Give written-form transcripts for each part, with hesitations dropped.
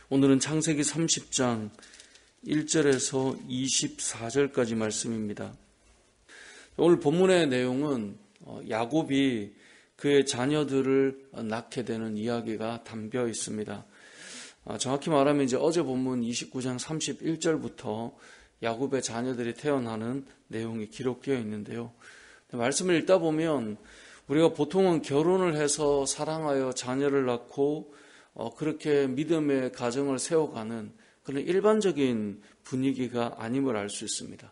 오늘은 창세기 30장 1절에서 24절까지 말씀입니다. 오늘 본문의 내용은 야곱이 그의 자녀들을 낳게 되는 이야기가 담겨 있습니다. 정확히 말하면 이제 어제 본문 29장 31절부터 야곱의 자녀들이 태어나는 내용이 기록되어 있는데요. 말씀을 읽다 보면 우리가 보통은 결혼을 해서 사랑하여 자녀를 낳고 그렇게 믿음의 가정을 세워가는 그런 일반적인 분위기가 아님을 알 수 있습니다.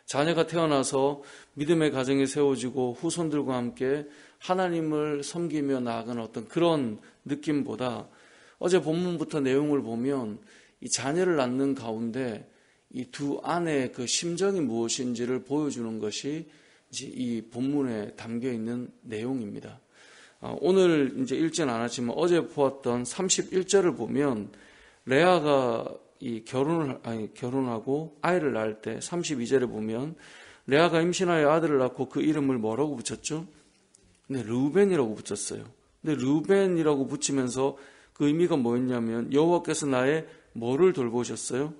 자녀가 태어나서 믿음의 가정이 세워지고 후손들과 함께 하나님을 섬기며 나아가는 어떤 그런 느낌보다 어제 본문부터 내용을 보면 이 자녀를 낳는 가운데 이 두 아내의 그 심정이 무엇인지를 보여주는 것이 이제 이 본문에 담겨 있는 내용입니다. 오늘 이제 읽지는 않았지만 어제 보았던 31절을 보면 레아가 결혼하고 아이를 낳을 때 32절에 보면 레아가 임신하여 아들을 낳고 그 이름을 뭐라고 붙였죠? 네, 르우벤이라고 붙였어요. 근데 르우벤이라고 붙이면서 그 의미가 뭐였냐면 여호와께서 나의 뭐를 돌보셨어요?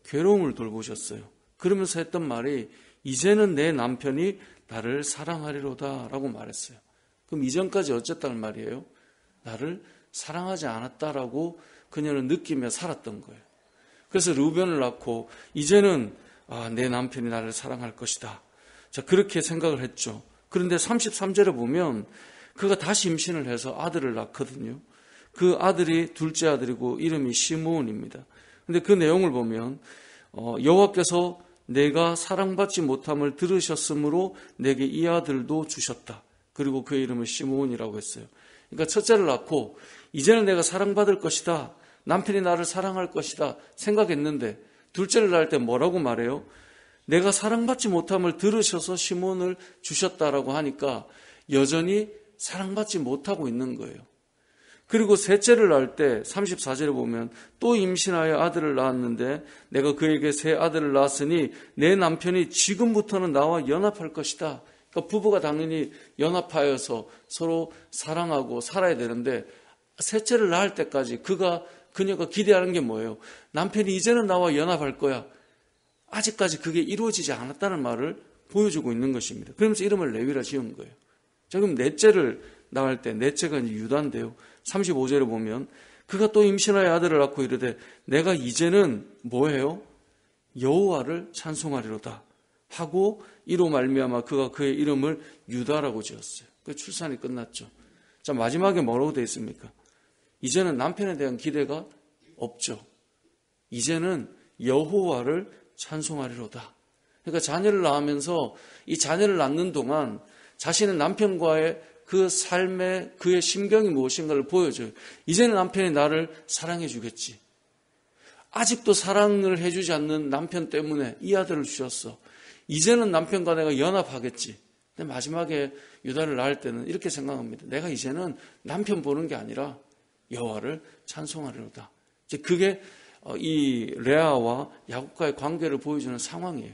괴로움을 돌보셨어요. 그러면서 했던 말이 이제는 내 남편이 나를 사랑하리로다 라고 말했어요. 그럼 이전까지 어쨌다는 말이에요? 나를 사랑하지 않았다라고 그녀는 느끼며 살았던 거예요. 그래서 르우벤을 낳고 이제는 내 남편이 나를 사랑할 것이다. 자, 그렇게 생각을 했죠. 그런데 33절에 보면 그가 다시 임신을 해서 아들을 낳거든요. 그 아들이 둘째 아들이고 이름이 시므온입니다. 근데 그 내용을 보면 여호와께서 내가 사랑받지 못함을 들으셨으므로 내게 이 아들도 주셨다. 그리고 그의 이름을 시므온이라고 했어요. 그러니까 첫째를 낳고 이제는 내가 사랑받을 것이다. 남편이 나를 사랑할 것이다 생각했는데 둘째를 낳을 때 뭐라고 말해요? 내가 사랑받지 못함을 들으셔서 시므온을 주셨다라고 하니까 여전히 사랑받지 못하고 있는 거예요. 그리고 셋째를 낳을 때 34절에 보면 또 임신하여 아들을 낳았는데 내가 그에게 새 아들을 낳았으니 내 남편이 지금부터는 나와 연합할 것이다. 그러니까 부부가 당연히 연합하여서 서로 사랑하고 살아야 되는데 셋째를 낳을 때까지 그녀가 기대하는 게 뭐예요? 남편이 이제는 나와 연합할 거야. 아직까지 그게 이루어지지 않았다는 말을 보여주고 있는 것입니다. 그러면서 이름을 레위라 지은 거예요. 자, 그럼 넷째를 낳을 때 넷째가 이제 유다인데요. 35절에 보면 그가 또 임신하여 아들을 낳고 이르되 내가 이제는 뭐예요? 여호와를 찬송하리로다 하고 이로 말미암아 그가 그의 이름을 유다라고 지었어요. 그 출산이 끝났죠. 자, 마지막에 뭐라고 되어 있습니까? 이제는 남편에 대한 기대가 없죠. 이제는 여호와를 찬송하리로다. 그러니까 자녀를 낳으면서 이 자녀를 낳는 동안 자신의 남편과의 그 삶의 그의 심경이 무엇인가를 보여줘요. 이제는 남편이 나를 사랑해 주겠지. 아직도 사랑을 해주지 않는 남편 때문에 이 아들을 주셨어. 이제는 남편과 내가 연합하겠지. 근데 마지막에 유다를 낳을 때는 이렇게 생각합니다. 내가 이제는 남편 보는 게 아니라 여호와를 찬송하리로다. 이제 그게 이 레아와 야곱과의 관계를 보여주는 상황이에요.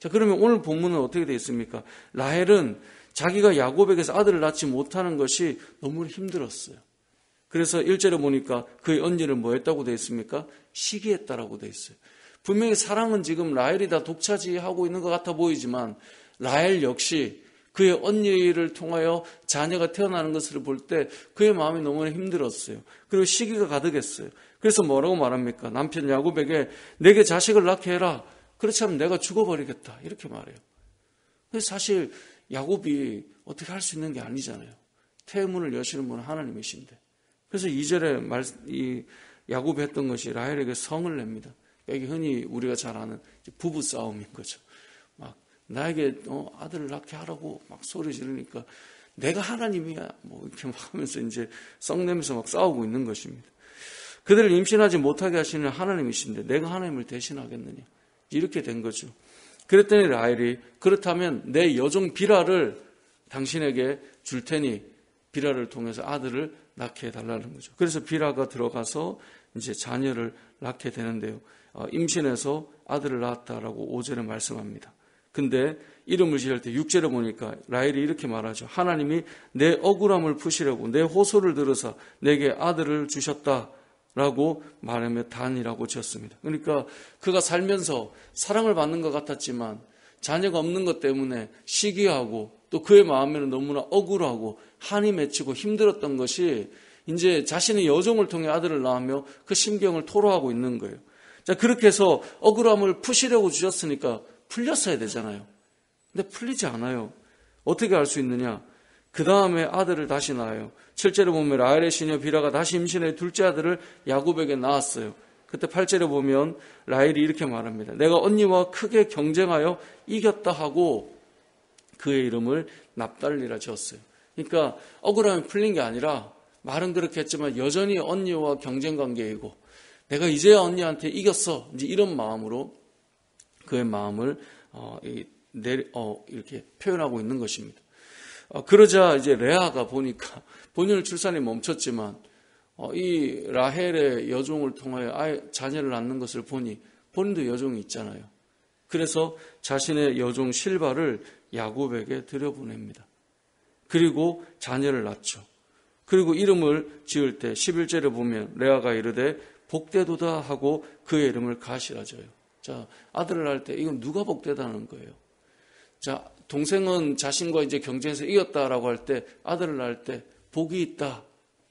자, 그러면 오늘 본문은 어떻게 되어 있습니까? 라헬은 자기가 야곱에게서 아들을 낳지 못하는 것이 너무 힘들었어요. 그래서 1절에 보니까 그의 언니를 뭐 했다고 되어 있습니까? 시기했다라고 되어 있어요. 분명히 사랑은 지금 라헬이 다 독차지하고 있는 것 같아 보이지만 라헬 역시 그의 언니를 통하여 자녀가 태어나는 것을 볼 때 그의 마음이 너무나 힘들었어요. 그리고 시기가 가득했어요. 그래서 뭐라고 말합니까? 남편 야곱에게 내게 자식을 낳게 해라. 그렇지 않으면 내가 죽어버리겠다. 이렇게 말해요. 그래서 사실 야곱이 어떻게 할 수 있는 게 아니잖아요. 태문을 여시는 분은 하나님이신데. 그래서 2절에 야곱이 했던 것이 라헬에게 성을 냅니다. 이게 흔히 우리가 잘 아는 부부 싸움인 거죠. 막 나에게 아들을 낳게 하라고 막 소리 지르니까 내가 하나님이야 뭐 이렇게 막 하면서 이제 썩내면서 막 싸우고 있는 것입니다. 그들을 임신하지 못하게 하시는 하나님이신데 내가 하나님을 대신하겠느냐 이렇게 된 거죠. 그랬더니 라헬이 그렇다면 내 여종 비라를 당신에게 줄 테니 비라를 통해서 아들을 낳게 해달라는 거죠. 그래서 비라가 들어가서 이제 자녀를 낳게 되는데요. 임신해서 아들을 낳았다라고 5절에 말씀합니다. 근데 이름을 지을 때 6절에 보니까 라헬이 이렇게 말하죠. 하나님이 내 억울함을 푸시려고 내 호소를 들으사 내게 아들을 주셨다. 라고 말하며 단이라고 지었습니다. 그러니까 그가 살면서 사랑을 받는 것 같았지만 자녀가 없는 것 때문에 시기하고 또 그의 마음에는 너무나 억울하고 한이 맺히고 힘들었던 것이 이제 자신의 여종을 통해 아들을 낳으며 그 심경을 토로하고 있는 거예요. 자, 그렇게 해서 억울함을 푸시려고 주셨으니까 풀렸어야 되잖아요. 근데 풀리지 않아요. 어떻게 알 수 있느냐? 그 다음에 아들을 다시 낳아요. 7절에 보면 라헬의 시녀 비라가 다시 임신해 둘째 아들을 야곱에게 낳았어요. 그때 8절에 보면 라헬이 이렇게 말합니다. 내가 언니와 크게 경쟁하여 이겼다 하고 그의 이름을 납달리라 지었어요. 그러니까 억울함이 풀린 게 아니라 말은 그렇게 했지만 여전히 언니와 경쟁 관계이고 내가 이제야 언니한테 이겼어. 이제 이런 마음으로 그의 마음을 이렇게 표현하고 있는 것입니다. 그러자 이제 레아가 보니까 본인의 출산이 멈췄지만 이 라헬의 여종을 통하여 아예 자녀를 낳는 것을 보니 본인도 여종이 있잖아요. 그래서 자신의 여종 실바를 야곱에게 들여보냅니다. 그리고 자녀를 낳죠. 그리고 이름을 지을 때 11절에 보면 레아가 이르되 복되도다 하고 그의 이름을 가시라 져요. 자, 아들을 낳을 때 이건 누가 복되다는 거예요? 자, 동생은 자신과 이제 경쟁에서 이겼다라고 할 때 아들을 낳을 때 복이 있다.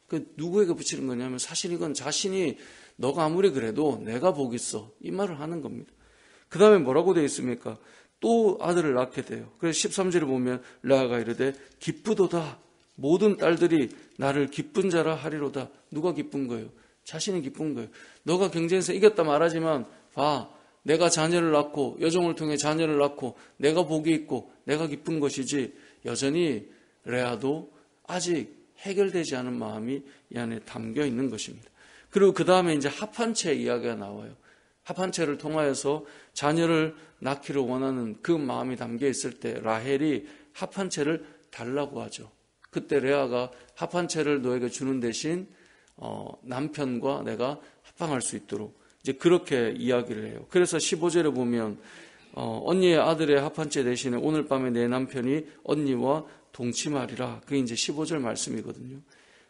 그 누구에게 붙이는 거냐면 사실 이건 자신이 너가 아무리 그래도 내가 복 있어. 이 말을 하는 겁니다. 그 다음에 뭐라고 되어 있습니까? 또 아들을 낳게 돼요. 그래서 13절에 보면 레아가 이르되 기쁘도다. 모든 딸들이 나를 기쁜 자라 하리로다. 누가 기쁜 거예요? 자신이 기쁜 거예요. 너가 경쟁에서 이겼다 말하지만 봐. 내가 자녀를 낳고 여종을 통해 자녀를 낳고 내가 복이 있고 내가 기쁜 것이지 여전히 레아도 아직 해결되지 않은 마음이 이 안에 담겨 있는 것입니다. 그리고 그 다음에 이제 합한채 이야기가 나와요. 합한채를 통하여서 자녀를 낳기를 원하는 그 마음이 담겨 있을 때 라헬이 합한채를 달라고 하죠. 그때 레아가 합한채를 너에게 주는 대신 남편과 내가 합방할 수 있도록 이제 그렇게 이야기를 해요. 그래서 15절에 보면 언니의 아들의 합한채 대신에 오늘 밤에 내 남편이 언니와 동침하리라. 그게 이제 15절 말씀이거든요.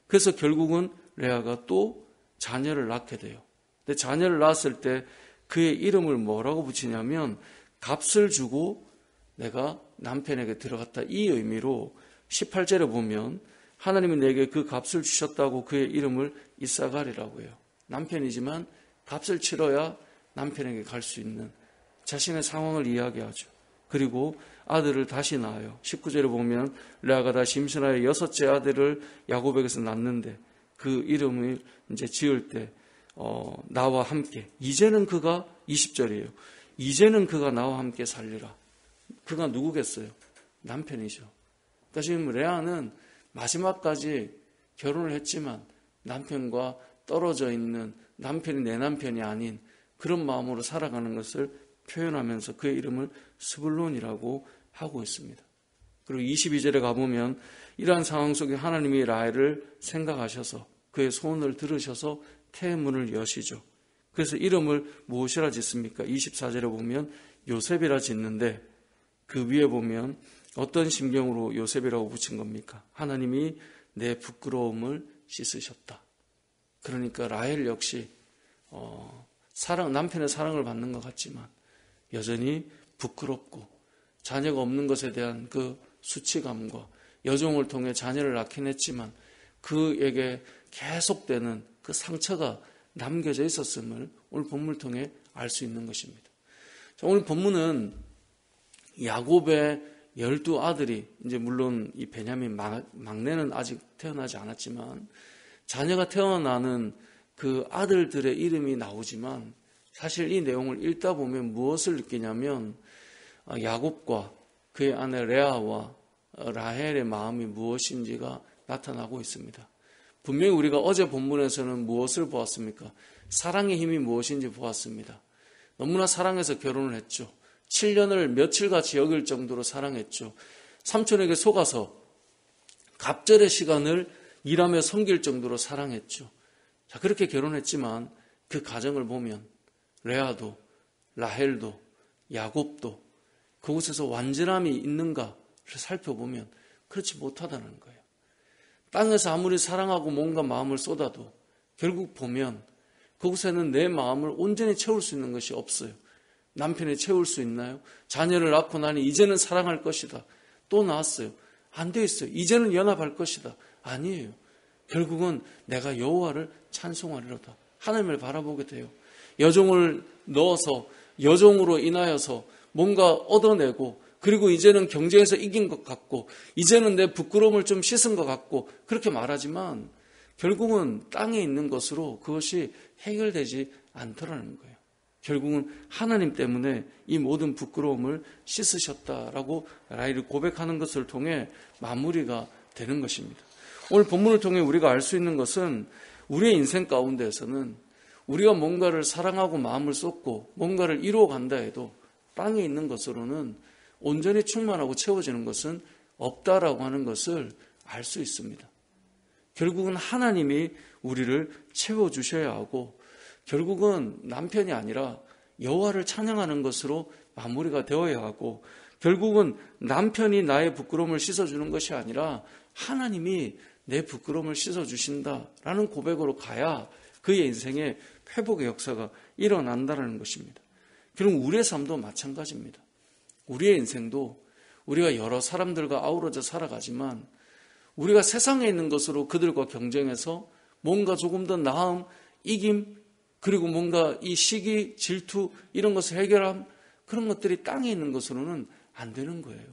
그래서 결국은 레아가 또 자녀를 낳게 돼요. 근데 자녀를 낳았을 때 그의 이름을 뭐라고 붙이냐면 값을 주고 내가 남편에게 들어갔다. 이 의미로 18절에 보면 하나님이 내게 그 값을 주셨다고 그의 이름을 이사가리라고 해요. 남편이지만 값을 치러야 남편에게 갈 수 있는 자신의 상황을 이야기하죠. 그리고 아들을 다시 낳아요. 19절에 보면 레아가 다시 임신하여 여섯째 아들을 야곱에게서 낳는데 그 이름을 이제 지을 때 나와 함께 이제는 그가 20절이에요. 이제는 그가 나와 함께 살리라. 그가 누구겠어요? 남편이죠. 그러니까 지금 레아는 마지막까지 결혼을 했지만 남편과 떨어져 있는 남편이 내 남편이 아닌 그런 마음으로 살아가는 것을 표현하면서 그의 이름을 스불론이라고 하고 있습니다. 그리고 22절에 가보면 이러한 상황 속에 하나님이 라헬을 생각하셔서 그의 소원을 들으셔서 태문을 여시죠. 그래서 이름을 무엇이라 짓습니까? 24절에 보면 요셉이라 짓는데 그 위에 보면 어떤 심경으로 요셉이라고 붙인 겁니까? 하나님이 내 부끄러움을 씻으셨다. 그러니까 라헬 역시 남편의 사랑을 받는 것 같지만 여전히 부끄럽고 자녀가 없는 것에 대한 그 수치감과 여종을 통해 자녀를 낳긴 했지만 그에게 계속되는 그 상처가 남겨져 있었음을 오늘 본문을 통해 알 수 있는 것입니다. 자, 오늘 본문은 야곱의 12아들이 이제 물론 이 베냐민 막내는 아직 태어나지 않았지만 자녀가 태어나는 그 아들들의 이름이 나오지만 사실 이 내용을 읽다 보면 무엇을 느끼냐면 야곱과 그의 아내 레아와 라헬의 마음이 무엇인지가 나타나고 있습니다. 분명히 우리가 어제 본문에서는 무엇을 보았습니까? 사랑의 힘이 무엇인지 보았습니다. 너무나 사랑해서 결혼을 했죠. 7년을 며칠같이 여길 정도로 사랑했죠. 삼촌에게 속아서 갑절의 시간을 일하며 섬길 정도로 사랑했죠. 자, 그렇게 결혼했지만 그 가정을 보면 레아도 라헬도 야곱도 그곳에서 완전함이 있는가를 살펴보면 그렇지 못하다는 거예요. 땅에서 아무리 사랑하고 뭔가 마음을 쏟아도 결국 보면 그곳에는 내 마음을 온전히 채울 수 있는 것이 없어요. 남편이 채울 수 있나요? 자녀를 낳고 나니 이제는 사랑할 것이다. 또 낳았어요. 안 돼 있어요. 이제는 연합할 것이다. 아니에요. 결국은 내가 여호와를 찬송하리로다. 하나님을 바라보게 돼요. 여종을 넣어서 여종으로 인하여서 뭔가 얻어내고, 그리고 이제는 경쟁에서 이긴 것 같고, 이제는 내 부끄러움을 좀 씻은 것 같고, 그렇게 말하지만 결국은 땅에 있는 것으로 그것이 해결되지 않더라는 거예요. 결국은 하나님 때문에 이 모든 부끄러움을 씻으셨다라고 라헬이 고백하는 것을 통해 마무리가 되는 것입니다. 오늘 본문을 통해 우리가 알 수 있는 것은 우리의 인생 가운데에서는 우리가 뭔가를 사랑하고 마음을 쏟고 뭔가를 이루어 간다 해도 땅에 있는 것으로는 온전히 충만하고 채워지는 것은 없다라고 하는 것을 알 수 있습니다. 결국은 하나님이 우리를 채워주셔야 하고, 결국은 남편이 아니라 여호와를 찬양하는 것으로 마무리가 되어야 하고, 결국은 남편이 나의 부끄러움을 씻어주는 것이 아니라 하나님이 내 부끄러움을 씻어주신다라는 고백으로 가야 그의 인생에 회복의 역사가 일어난다는 것입니다. 결국 우리의 삶도 마찬가지입니다. 우리의 인생도 우리가 여러 사람들과 아우러져 살아가지만 우리가 세상에 있는 것으로 그들과 경쟁해서 뭔가 조금 더 나음, 이김, 그리고 뭔가 이 시기, 질투 이런 것을 해결함, 그런 것들이 땅에 있는 것으로는 안 되는 거예요.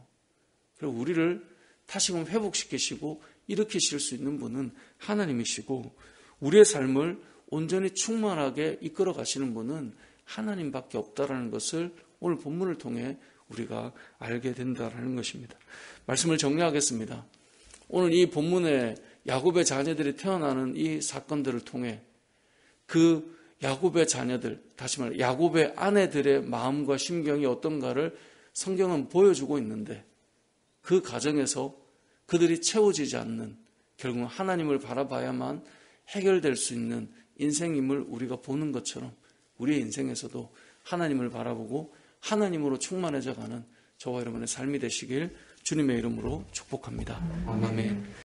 그리고 우리를 다시금 회복시키시고 일으키실 수 있는 분은 하나님이시고, 우리의 삶을 온전히 충만하게 이끌어 가시는 분은 하나님밖에 없다라는 것을 오늘 본문을 통해 우리가 알게 된다라는 것입니다. 말씀을 정리하겠습니다. 오늘 이 본문에 야곱의 자녀들이 태어나는 이 사건들을 통해 그 야곱의 자녀들, 다시 말해 야곱의 아내들의 마음과 심경이 어떤가를 성경은 보여주고 있는데, 그 과정에서 그들이 채워지지 않는, 결국은 하나님을 바라봐야만 해결될 수 있는 인생임을 우리가 보는 것처럼 우리의 인생에서도 하나님을 바라보고 하나님으로 충만해져 가는 저와 여러분의 삶이 되시길 주님의 이름으로 축복합니다. 아멘.